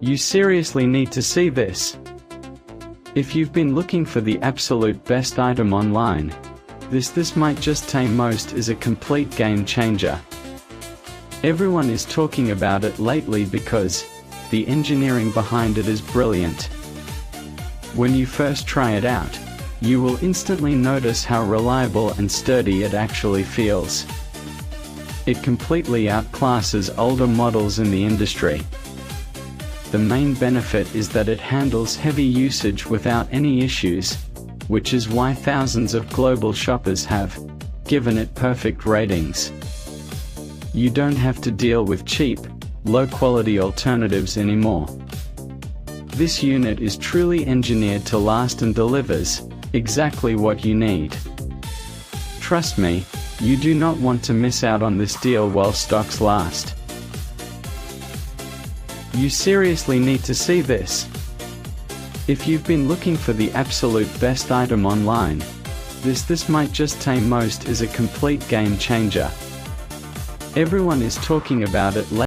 You seriously need to see this. If you've been looking for the absolute best item online, this might just tame most is a complete game changer. Everyone is talking about it lately because the engineering behind it is brilliant. When you first try it out, you will instantly notice how reliable and sturdy it actually feels. It completely outclasses older models in the industry. The main benefit is that it handles heavy usage without any issues, which is why thousands of global shoppers have given it perfect ratings. You don't have to deal with cheap, low-quality alternatives anymore. This unit is truly engineered to last and delivers exactly what you need. Trust me, you do not want to miss out on this deal while stocks last. You seriously need to see this. If you've been looking for the absolute best item online, this might just tame most is a complete game changer. Everyone is talking about it lately.